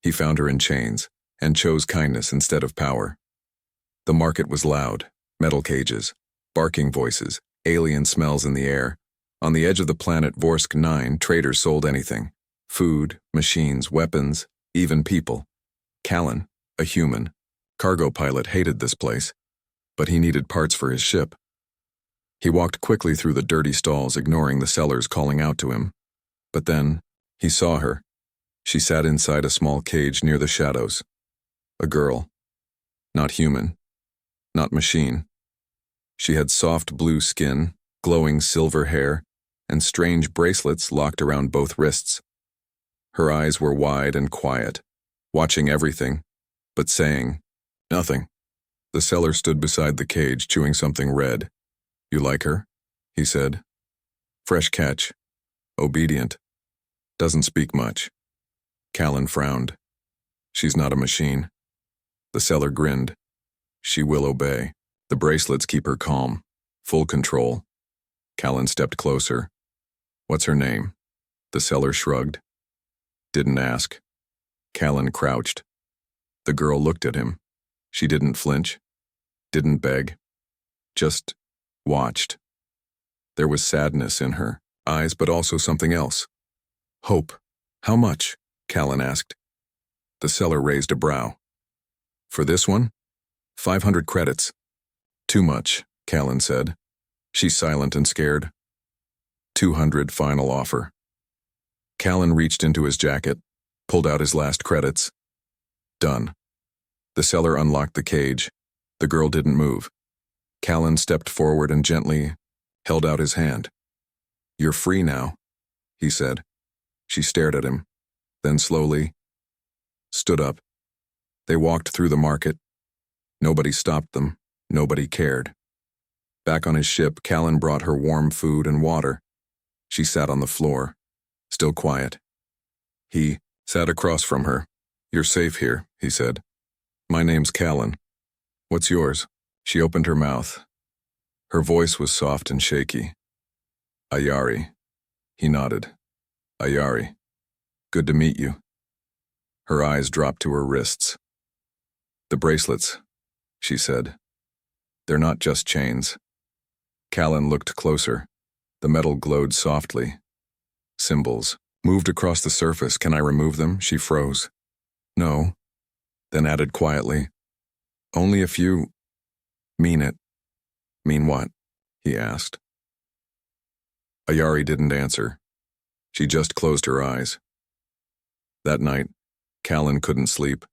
He found her in chains and chose kindness instead of power. The market was loud, metal cages, barking voices, alien smells in the air. On the edge of the planet Vorsk 9, traders sold anything. Food, machines, weapons, even people. Callan, a human, cargo pilot, hated this place, but he needed parts for his ship. He walked quickly through the dirty stalls, ignoring the sellers calling out to him. But then, he saw her. She sat inside a small cage near the shadows. A girl. Not human. Not machine. She had soft blue skin, glowing silver hair, and strange bracelets locked around both wrists. Her eyes were wide and quiet, watching everything, but saying nothing. The seller stood beside the cage, chewing something red. "You like her?" he said. "Fresh catch. Obedient. Doesn't speak much." Callan frowned. "She's not a machine." The seller grinned. "She will obey. The bracelets keep her calm. Full control." Callan stepped closer. "What's her name?" The seller shrugged. "Didn't ask." Callan crouched. The girl looked at him. She didn't flinch. Didn't beg. Just watched. There was sadness in her eyes, but also something else. Hope. "How much?" Callan asked. The seller raised a brow. "For this one? 500 credits. "Too much," Callan said. "She's silent and scared." 200 final offer. Callan reached into his jacket, pulled out his last credits. Done. The seller unlocked the cage. The girl didn't move. Callan stepped forward and gently held out his hand. "You're free now," he said. She stared at him, then slowly stood up. They walked through the market. Nobody stopped them. Nobody cared. Back on his ship, Callan brought her warm food and water. She sat on the floor, still quiet. He sat across from her. "You're safe here," he said. "My name's Callan. What's yours?" She opened her mouth. Her voice was soft and shaky. "Ayari." He nodded. "Ayari. Good to meet you." Her eyes dropped to her wrists. "The bracelets," she said. "They're not just chains." Callan looked closer. The metal glowed softly. Symbols moved across the surface. "Can I remove them?" She froze. "No." Then added quietly, "Only if you mean it." "Mean what?" he asked. Ayari didn't answer. She just closed her eyes. That night, Callan couldn't sleep.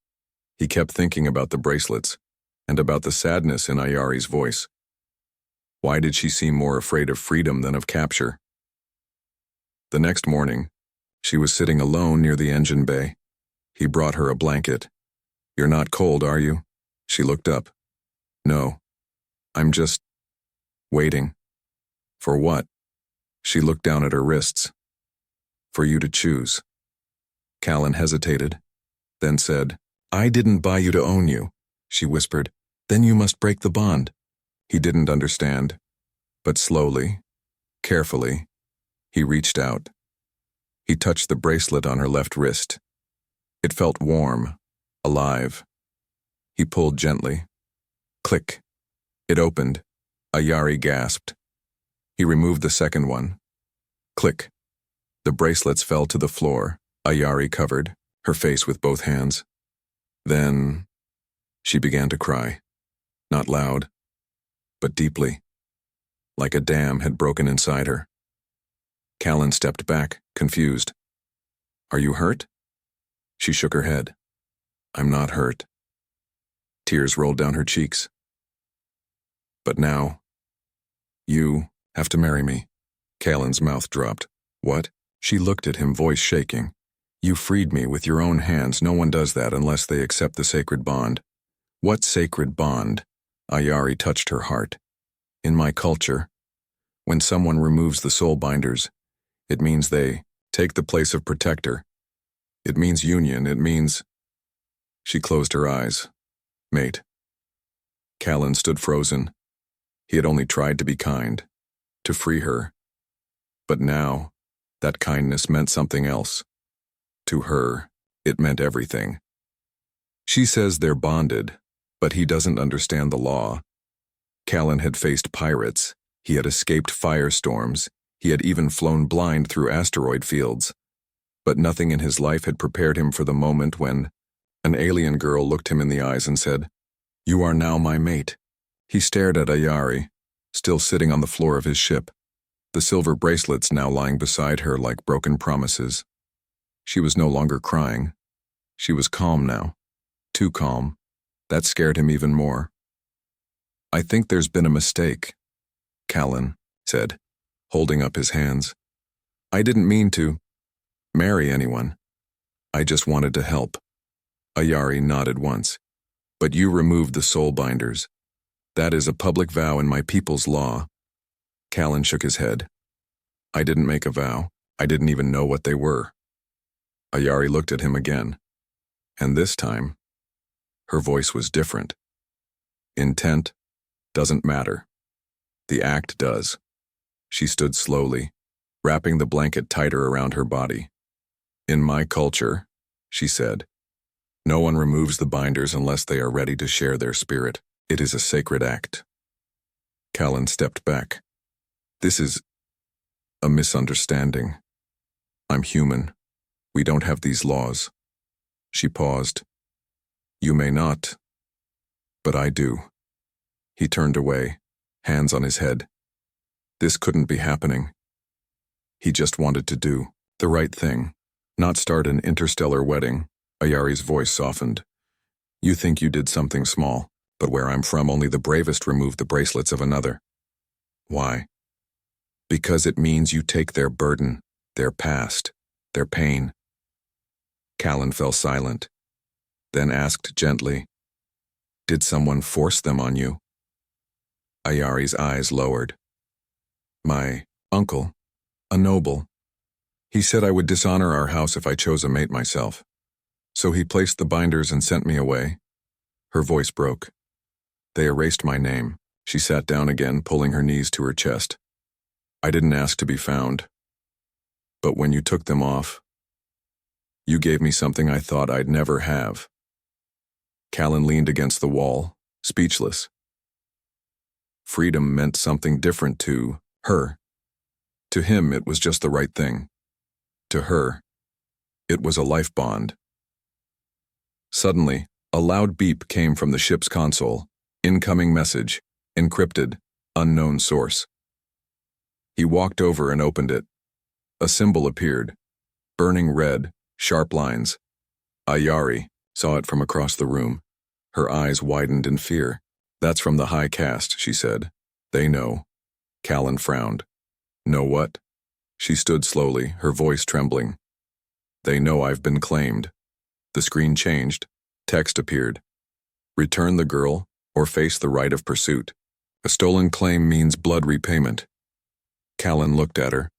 He kept thinking about the bracelets and about the sadness in Ayari's voice. Why did she seem more afraid of freedom than of capture? The next morning, she was sitting alone near the engine bay. He brought her a blanket. "You're not cold, are you?" She looked up. "No. I'm just waiting." "For what?" She looked down at her wrists. "For you to choose." Callan hesitated, then said, "I didn't buy you to own you," she whispered. "Then you must break the bond." He didn't understand, but slowly, carefully, he reached out. He touched the bracelet on her left wrist. It felt warm, alive. He pulled gently. Click. It opened. Ayari gasped. He removed the second one. Click. The bracelets fell to the floor. Ayari covered her face with both hands. Then she began to cry. Not loud, but deeply, like a dam had broken inside her. Callan stepped back, confused. "Are you hurt?" She shook her head. "I'm not hurt." Tears rolled down her cheeks. "But now, you have to marry me." Callan's mouth dropped. "What?" She looked at him, voice shaking. "You freed me with your own hands. No one does that unless they accept the sacred bond." "What sacred bond?" Ayari touched her heart. "In my culture, when someone removes the soul binders, it means they take the place of protector. It means union. It means..." She closed her eyes. "Mate." Callan stood frozen. He had only tried to be kind, to free her. But now, that kindness meant something else. To her, It meant everything. She says they're bonded, but he doesn't understand the law. Callan had faced pirates. He had escaped firestorms. He had even flown blind through asteroid fields. But nothing in his life had prepared him for the moment when an alien girl looked him in the eyes and said, "You are now my mate." He stared at Ayari, still sitting on the floor of his ship, the silver bracelets now lying beside her like broken promises. She was no longer crying. She was calm now. Too calm. That scared him even more. "I think there's been a mistake," Callan said, holding up his hands. "I didn't mean to marry anyone. I just wanted to help." Ayari nodded once. "But you removed the soul binders. That is a public vow in my people's law." Callan shook his head. "I didn't make a vow. I didn't even know what they were." Ayari looked at him again. And this time, her voice was different. "Intent doesn't matter. The act does." She stood slowly, wrapping the blanket tighter around her body. "In my culture," she said, "no one removes the binders unless they are ready to share their spirit. It is a sacred act." Callan stepped back. "This is a misunderstanding. I'm human. We don't have these laws." She paused. "You may not, but I do." He turned away, hands on his head. This couldn't be happening. He just wanted to do the right thing, not start an interstellar wedding. Ayari's voice softened. "You think you did something small, but where I'm from, only the bravest remove the bracelets of another." "Why?" "Because it means you take their burden, their past, their pain." Callan fell silent, then asked gently, "Did someone force them on you?" Ayari's eyes lowered. "My uncle, a noble. He said I would dishonor our house if I chose a mate myself. So he placed the binders and sent me away." Her voice broke. "They erased my name." She sat down again, pulling her knees to her chest. "I didn't ask to be found. But when you took them off, you gave me something I thought I'd never have." Callan leaned against the wall, speechless. Freedom meant something different to her. To him, it was just the right thing. To her, it was a life bond. Suddenly, a loud beep came from the ship's console. Incoming message, encrypted, unknown source. He walked over and opened it. A symbol appeared, burning red, sharp lines. Ayari saw it from across the room. Her eyes widened in fear. "That's from the High Caste," she said. "They know." Callan frowned. "Know what?" She stood slowly, her voice trembling. "They know I've been claimed." The screen changed. Text appeared. "Return the girl or face the right of pursuit. A stolen claim means blood repayment." Callan looked at her.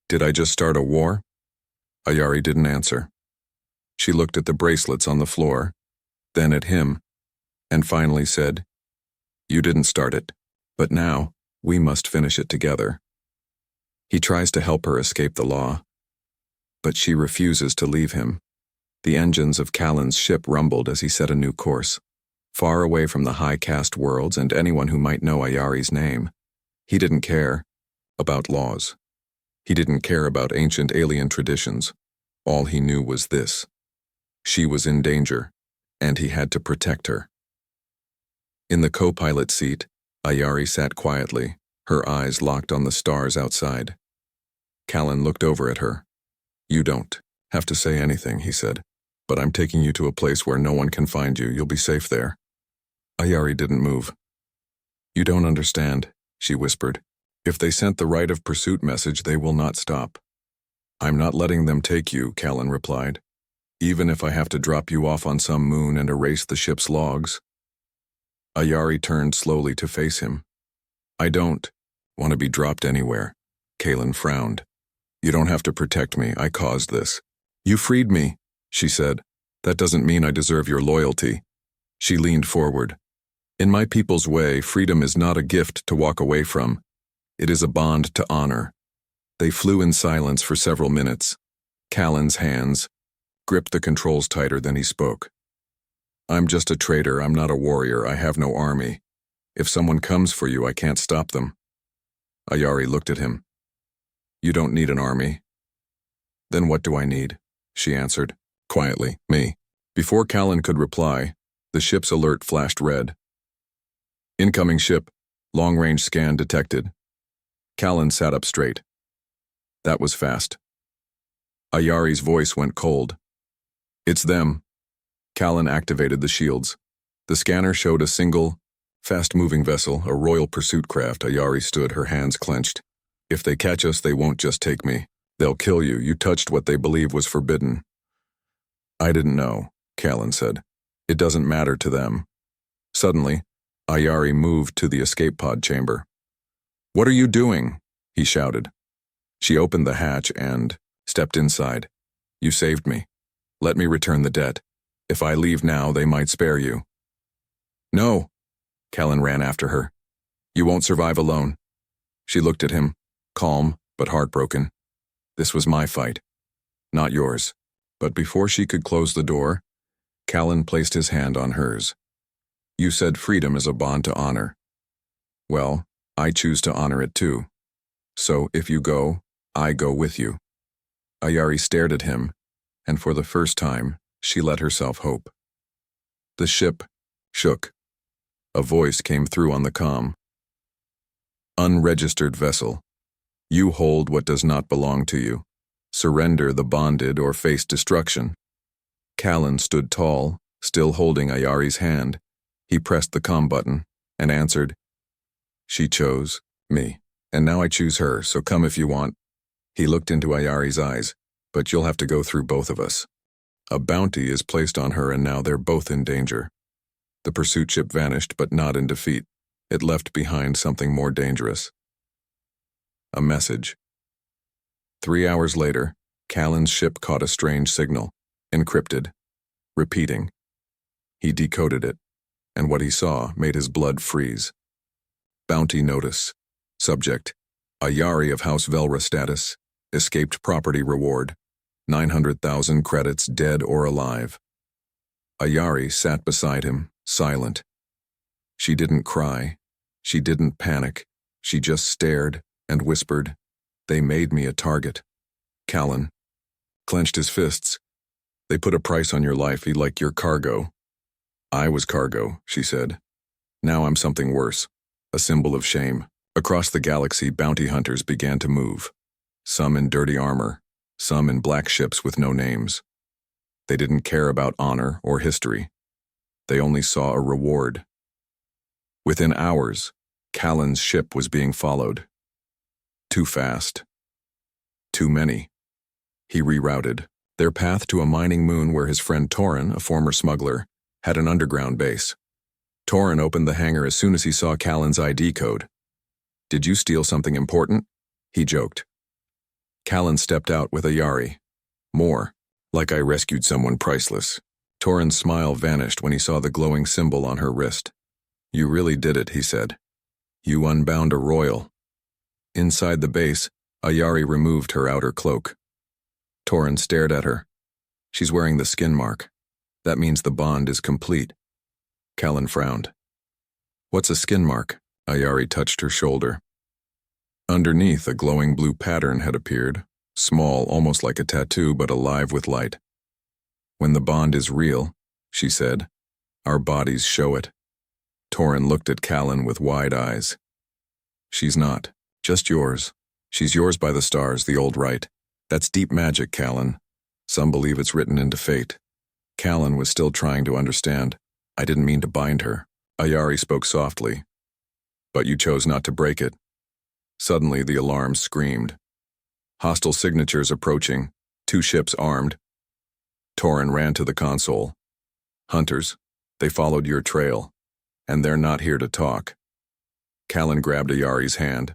"Did I just start a war?" Ayari didn't answer. She looked at the bracelets on the floor, then at him, and finally said, "You didn't start it, but now we must finish it together." He tries to help her escape the law, but she refuses to leave him. The engines of Callan's ship rumbled as he set a new course, far away from the high caste worlds and anyone who might know Ayari's name. He didn't care about laws. He didn't care about ancient alien traditions. All he knew was this: she was in danger, and he had to protect her. In the co-pilot seat, Ayari sat quietly, her eyes locked on the stars outside. Callan looked over at her. "You don't have to say anything," he said, "but I'm taking you to a place where no one can find you. You'll be safe there." Ayari didn't move. "You don't understand," she whispered. "If they sent the right of pursuit message, they will not stop." "I'm not letting them take you," Callan replied, "even if I have to drop you off on some moon and erase the ship's logs." Ayari turned slowly to face him. "I don't want to be dropped anywhere." Callan frowned. "You don't have to protect me. I caused this." "You freed me," she said. "That doesn't mean I deserve your loyalty." She leaned forward. "In my people's way, freedom is not a gift to walk away from. It is a bond to honor." They flew in silence for several minutes. Callan's hands gripped the controls tighter than he spoke. I'm just a trader, I'm not a warrior, I have no army. If someone comes for you, I can't stop them. Ayari looked at him. You don't need an army. Then what do I need? She answered, quietly, me. Before Callan could reply, the ship's alert flashed red. Incoming ship, long-range scan detected. Callan sat up straight. That was fast. Ayari's voice went cold. It's them. Callan activated the shields. The scanner showed a single, fast-moving vessel, a royal pursuit craft. Ayari stood, her hands clenched. If they catch us, they won't just take me. They'll kill you. You touched what they believe was forbidden. I didn't know, Callan said. It doesn't matter to them. Suddenly, Ayari moved to the escape pod chamber. What are you doing? He shouted. She opened the hatch and stepped inside. You saved me. Let me return the debt. If I leave now, they might spare you. No. Callan ran after her. You won't survive alone. She looked at him, calm but heartbroken. This was my fight, not yours. But before she could close the door, Callan placed his hand on hers. You said freedom is a bond to honor. Well, I choose to honor it too. So if you go, I go with you. Ayari stared at him, and for the first time, she let herself hope. The ship shook. A voice came through on the comm. Unregistered vessel. You hold what does not belong to you. Surrender the bonded or face destruction. Callan stood tall, still holding Ayari's hand. He pressed the comm button and answered. She chose me, and now I choose her, so come if you want. He looked into Ayari's eyes, but you'll have to go through both of us. A bounty is placed on her, and now they're both in danger. The pursuit ship vanished, but not in defeat. It left behind something more dangerous. A message. 3 hours later, Callan's ship caught a strange signal, encrypted, repeating. He decoded it, and what he saw made his blood freeze. Bounty notice. Subject. Ayari of House Velra status. Escaped property reward. 900,000 credits, dead or alive. Ayari sat beside him, silent. She didn't cry. She didn't panic. She just stared and whispered, They made me a target. Callan clenched his fists. They put a price on your life, like your cargo. I was cargo, she said. Now I'm something worse, a symbol of shame. Across the galaxy, bounty hunters began to move. Some in dirty armor, some in black ships with no names. They didn't care about honor or history. They only saw a reward. Within hours, Callan's ship was being followed. Too fast. Too many. He rerouted their path to a mining moon where his friend Torin, a former smuggler, had an underground base. Torin opened the hangar as soon as he saw Callan's ID code. Did you steal something important? He joked. Callan stepped out with Ayari. More, like I rescued someone priceless. Torin's smile vanished when he saw the glowing symbol on her wrist. You really did it, he said. You unbound a royal. Inside the base, Ayari removed her outer cloak. Torin stared at her. She's wearing the skin mark. That means the bond is complete. Callan frowned. What's a skin mark? Ayari touched her shoulder. Underneath, a glowing blue pattern had appeared, small, almost like a tattoo, but alive with light. When the bond is real, she said, our bodies show it. Torin looked at Callan with wide eyes. She's not, just yours. She's yours by the stars, the old rite. That's deep magic, Callan. Some believe it's written into fate. Callan was still trying to understand. I didn't mean to bind her. Ayari spoke softly. But you chose not to break it. Suddenly, the alarm screamed. Hostile signatures approaching, 2 ships armed. Torin ran to the console. Hunters, they followed your trail, and they're not here to talk. Callan grabbed Ayari's hand.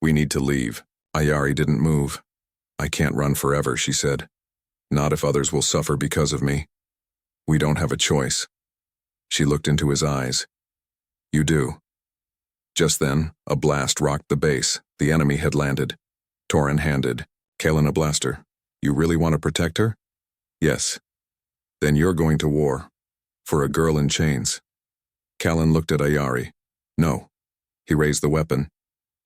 We need to leave. Ayari didn't move. I can't run forever, she said. Not if others will suffer because of me. We don't have a choice. She looked into his eyes. You do. Just then, a blast rocked the base. The enemy had landed. Torin handed Callan a blaster. You really want to protect her? Yes. Then you're going to war. For a girl in chains. Callan looked at Ayari. No. He raised the weapon.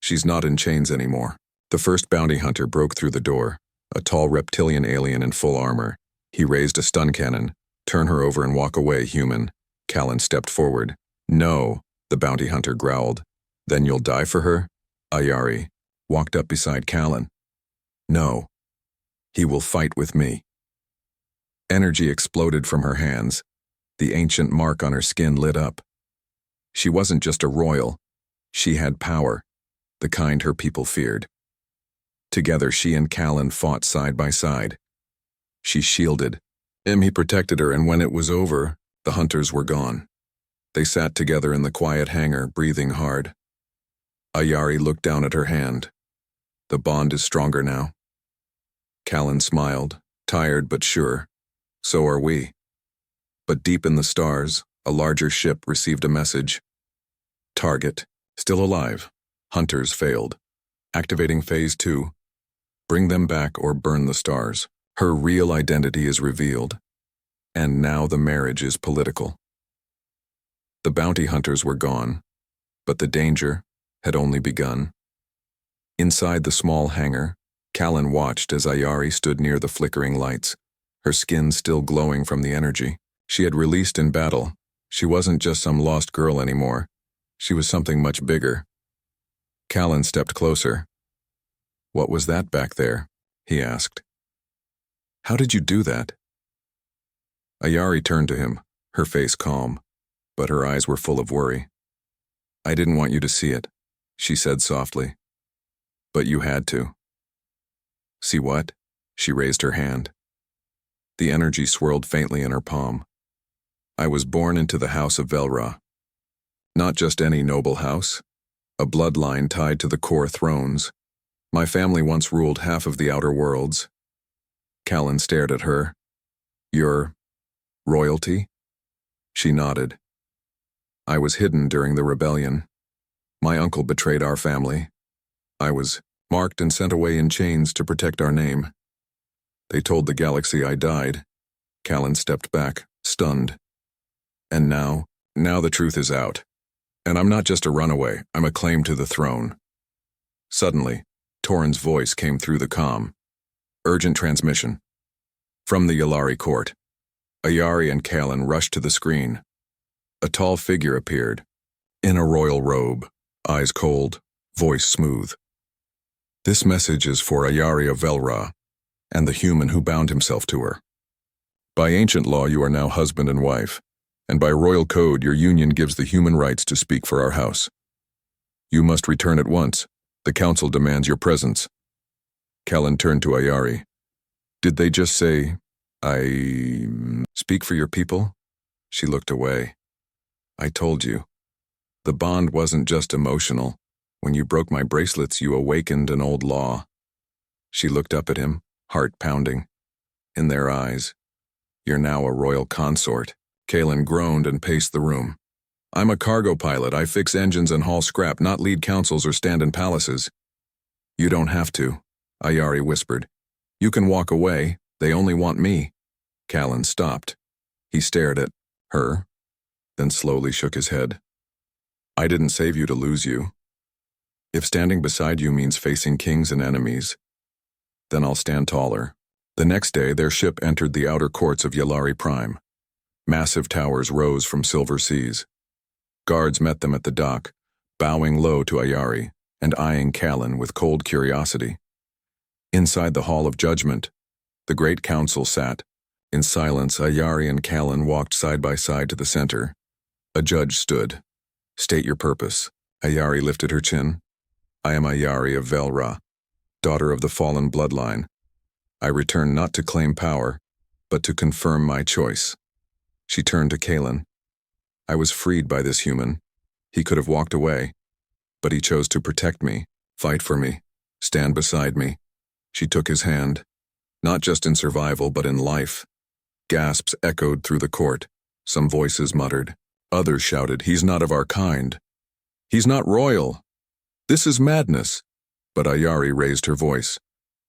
She's not in chains anymore. The first bounty hunter broke through the door, a tall reptilian alien in full armor. He raised a stun cannon. Turn her over and walk away, human. Callan stepped forward. No, the bounty hunter growled. Then you'll die for her? Ayari walked up beside Callan. No. He will fight with me. Energy exploded from her hands. The ancient mark on her skin lit up. She wasn't just a royal. She had power, the kind her people feared. Together, she and Callan fought side by side. She shielded. He protected her, and when it was over, the hunters were gone. They sat together in the quiet hangar, breathing hard. Ayari looked down at her hand. The bond is stronger now. Callan smiled, tired but sure. So are we. But deep in the stars, a larger ship received a message. Target, still alive. Hunters failed. Activating Phase 2. Bring them back or burn the stars. Her real identity is revealed. And now the marriage is political. The bounty hunters were gone, but the danger had only begun. Inside the small hangar, Callan watched as Ayari stood near the flickering lights, her skin still glowing from the energy. She had released in battle. She wasn't just some lost girl anymore. She was something much bigger. Callan stepped closer. What was that back there? He asked. How did you do that? Ayari turned to him, her face calm, but her eyes were full of worry. I didn't want you to see it, she said softly. But you had to. See what? She raised her hand. The energy swirled faintly in her palm. I was born into the house of Velra. Not just any noble house, a bloodline tied to the core thrones. My family once ruled half of the outer worlds. Callan stared at her. Your royalty? She nodded. I was hidden during the rebellion. My uncle betrayed our family. I was marked and sent away in chains to protect our name. They told the galaxy I died. Callan stepped back, stunned. And now the truth is out. And I'm not just a runaway, I'm a claim to the throne. Suddenly, Torin's voice came through the comm. Urgent transmission. From the Yalari court. Ayari and Callan rushed to the screen. A tall figure appeared, in a royal robe, eyes cold, voice smooth. This message is for Ayari of Velra, and the human who bound himself to her. By ancient law, you are now husband and wife, and by royal code, your union gives the human rights to speak for our house. You must return at once. The council demands your presence. Callan turned to Ayari. Did they just say, I speak for your people? She looked away. I told you. The bond wasn't just emotional. When you broke my bracelets, you awakened an old law. She looked up at him, heart pounding. In their eyes, you're now a royal consort. Callan groaned and paced the room. I'm a cargo pilot. I fix engines and haul scrap, not lead councils or stand in palaces. You don't have to, Ayari whispered. You can walk away. They only want me. Callan stopped. He stared at her, then slowly shook his head. I didn't save you to lose you. If standing beside you means facing kings and enemies, then I'll stand taller. The next day, their ship entered the outer courts of Yalari Prime. Massive towers rose from silver seas. Guards met them at the dock, bowing low to Ayari and eyeing Callan with cold curiosity. Inside the Hall of Judgment, the Great Council sat. In silence, Ayari and Callan walked side by side to the center. A judge stood. State your purpose. Ayari lifted her chin. I am Ayari of Velra, daughter of the fallen bloodline. I return not to claim power, but to confirm my choice. She turned to Callan. I was freed by this human. He could have walked away, but he chose to protect me, fight for me, stand beside me. She took his hand, not just in survival, but in life. Gasps echoed through the court. Some voices muttered. Others shouted, he's not of our kind. He's not royal. This is madness. But Ayari raised her voice.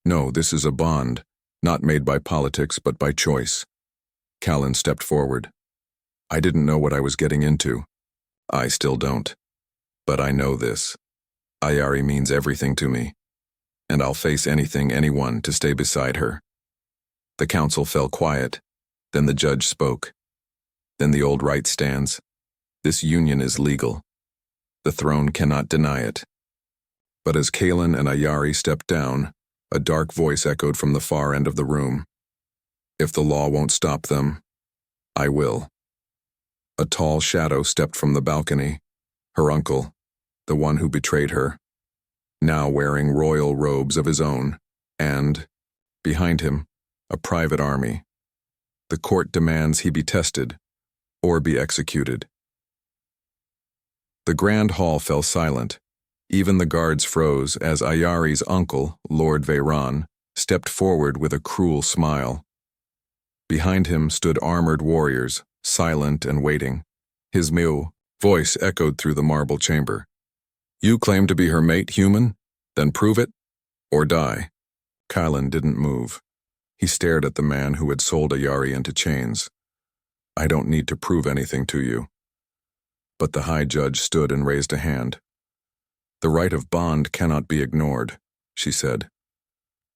No, this is a bond, not made by politics but by choice. Callan stepped forward. I didn't know what I was getting into. I still don't. But I know this. Ayari means everything to me, and I'll face anything, anyone, to stay beside her. The council fell quiet. Then the judge spoke. Then the old right stands. This union is legal. The throne cannot deny it. But as Callan and Ayari stepped down, a dark voice echoed from the far end of the room. If the law won't stop them, I will. A tall shadow stepped from the balcony. Her uncle, the one who betrayed her, now wearing royal robes of his own, and, behind him, a private army. The court demands he be tested, or be executed. The grand hall fell silent. Even the guards froze as Ayari's uncle, Lord Veyron, stepped forward with a cruel smile. Behind him stood armored warriors, silent and waiting. His voice echoed through the marble chamber. You claim to be her mate, human? Then prove it, or die. Callan didn't move. He stared at the man who had sold Ayari into chains. I don't need to prove anything to you. But the high judge stood and raised a hand. The right of bond cannot be ignored, she said.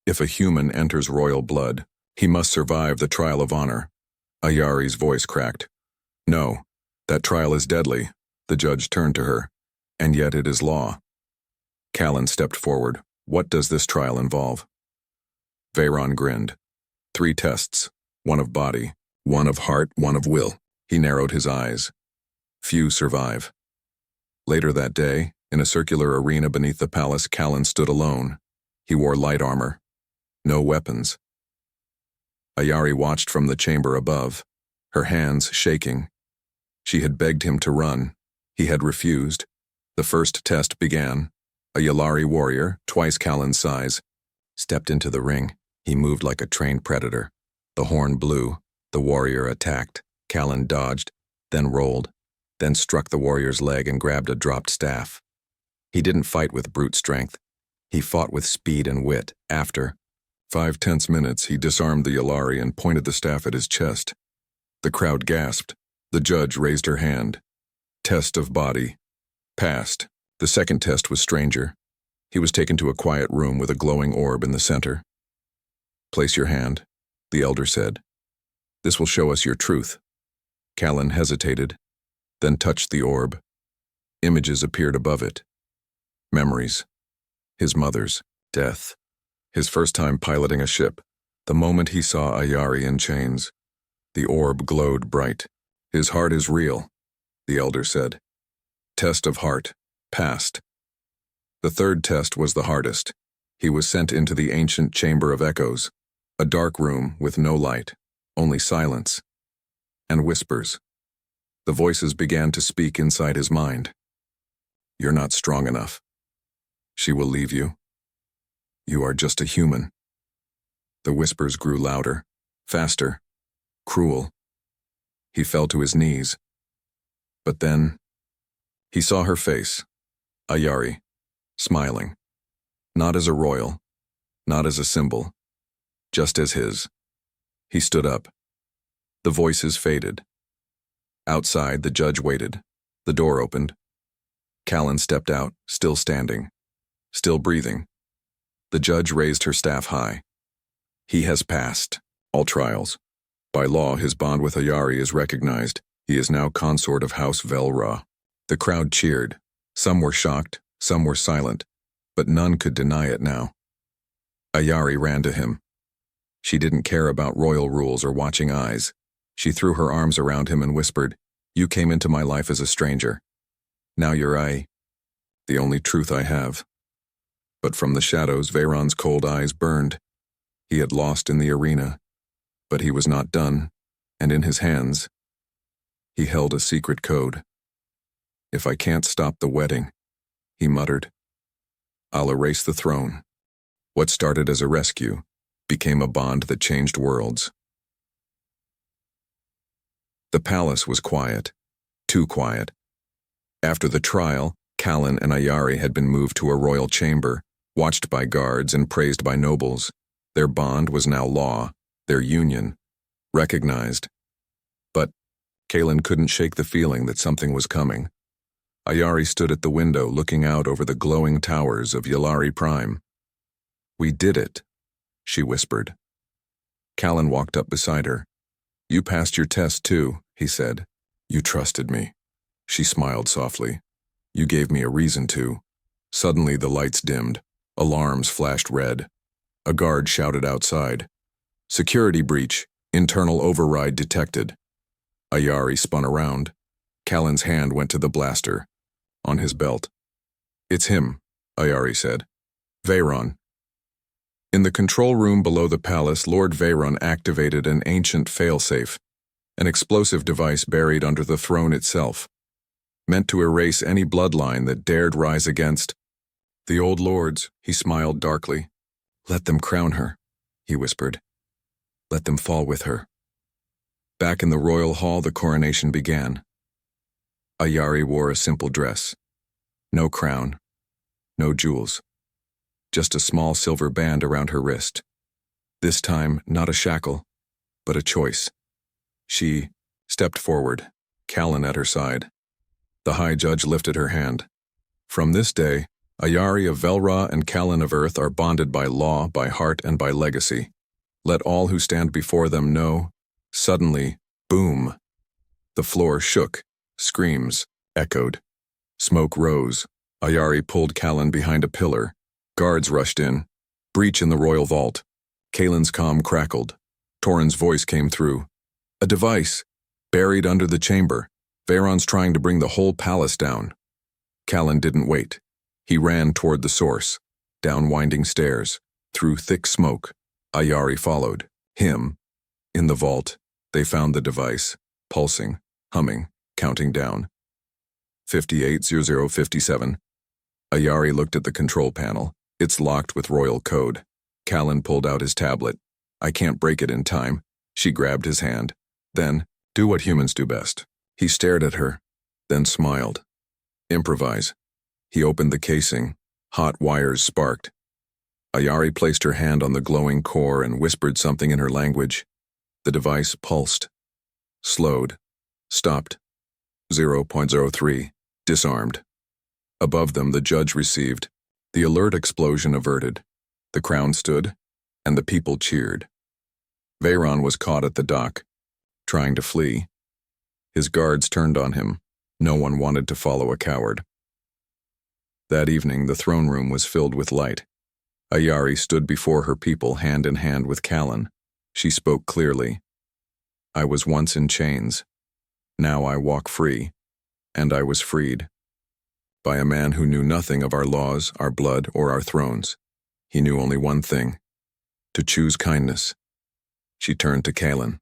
If a human enters royal blood, he must survive the trial of honor. Ayari's voice cracked. No, that trial is deadly. The judge turned to her. And yet it is law. Callan stepped forward. What does this trial involve? Veyron grinned. 3 tests, one of body, one of heart, one of will. He narrowed his eyes. Few survive. Later that day, in a circular arena beneath the palace, Callan stood alone. He wore light armor. No weapons. Ayari watched from the chamber above, her hands shaking. She had begged him to run. He had refused. The first test began. A Yalari warrior, twice Callan's size, stepped into the ring. He moved like a trained predator. The horn blew. The warrior attacked. Callan dodged, then rolled, then struck the warrior's leg and grabbed a dropped staff. He didn't fight with brute strength. He fought with speed and wit. After 5 tense minutes, he disarmed the Yalari and pointed the staff at his chest. The crowd gasped. The judge raised her hand. Test of body. Passed. The second test was stranger. He was taken to a quiet room with a glowing orb in the center. Place your hand, the elder said. This will show us your truth. Callan hesitated, then touched the orb. Images appeared above it. Memories. His mother's death. His first time piloting a ship. The moment he saw Ayari in chains. The orb glowed bright. His heart is real, the elder said. Test of heart. Passed. The third test was the hardest. He was sent into the ancient Chamber of Echoes, a dark room with no light, only silence and whispers. The voices began to speak inside his mind. You're not strong enough. She will leave you. You are just a human. The whispers grew louder, faster, cruel. He fell to his knees. But then, he saw her face, Ayari, smiling. Not as a royal, not as a symbol, just as his. He stood up. The voices faded. Outside, the judge waited. The door opened. Callan stepped out, still standing, still breathing. The judge raised her staff high. He has passed all trials. By law, his bond with Ayari is recognized. He is now consort of House Velra. The crowd cheered. Some were shocked, some were silent, but none could deny it now. Ayari ran to him. She didn't care about royal rules or watching eyes. She threw her arms around him and whispered, You came into my life as a stranger. Now you're the only truth I have. But from the shadows, Veyron's cold eyes burned. He had lost in the arena, but he was not done, and in his hands, he held a secret code. If I can't stop the wedding, he muttered, I'll erase the throne. What started as a rescue became a bond that changed worlds. The palace was quiet, too quiet. After the trial, Callan and Ayari had been moved to a royal chamber, watched by guards and praised by nobles. Their bond was now law, their union, recognized. But Kalen couldn't shake the feeling that something was coming. Ayari stood at the window looking out over the glowing towers of Yalari Prime. "We did it," she whispered. Callan walked up beside her. "You passed your test too," he said. "You trusted me." She smiled softly. "You gave me a reason to." Suddenly the lights dimmed. Alarms flashed red. A guard shouted outside. "Security breach. Internal override detected." Ayari spun around. Callan's hand went to the blaster on his belt. "It's him," Ayari said. "Veyron." In the control room below the palace, Lord Veyron activated an ancient failsafe, an explosive device buried under the throne itself, meant to erase any bloodline that dared rise against the old lords. He smiled darkly. "Let them crown her," he whispered. "Let them fall with her." Back in the royal hall, the coronation began. Ayari wore a simple dress. No crown, no jewels. Just a small silver band around her wrist. This time, not a shackle, but a choice. She stepped forward, Callan at her side. The High Judge lifted her hand. "From this day, Ayari of Velra and Callan of Earth are bonded by law, by heart, and by legacy. Let all who stand before them know." Suddenly, boom! The floor shook, screams echoed. Smoke rose. Ayari pulled Callan behind a pillar. Guards rushed in. Breach in the royal vault. Kalen's comm crackled. Torin's voice came through. "A device! Buried under the chamber. Veyron's trying to bring the whole palace down." Callan didn't wait. He ran toward the source. Down winding stairs. Through thick smoke. Ayari followed. Him. In the vault, they found the device. Pulsing. Humming. Counting down. 580057. Ayari looked at the control panel. It's locked with royal code. Callan pulled out his tablet. "I can't break it in time." She grabbed his hand. "Then, do what humans do best." He stared at her, then smiled. "Improvise." He opened the casing. Hot wires sparked. Ayari placed her hand on the glowing core and whispered something in her language. The device pulsed. Slowed. Stopped. 0.03. Disarmed. Above them, the judge received. The alert explosion averted. The crown stood, and the people cheered. Veyron was caught at the dock, trying to flee. His guards turned on him. No one wanted to follow a coward. That evening, the throne room was filled with light. Ayari stood before her people, hand in hand with Callan. She spoke clearly. "I was once in chains. Now I walk free, and I was freed. By a man who knew nothing of our laws, our blood, or our thrones. He knew only one thing: to choose kindness." She turned to Callan.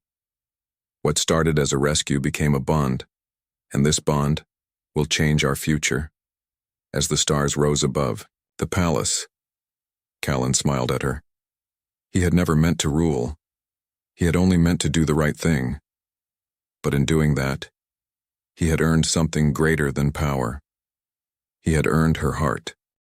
"What started as a rescue became a bond, and this bond will change our future." As the stars rose above the palace, Callan smiled at her. He had never meant to rule. He had only meant to do the right thing. But in doing that, he had earned something greater than power. He had earned her heart.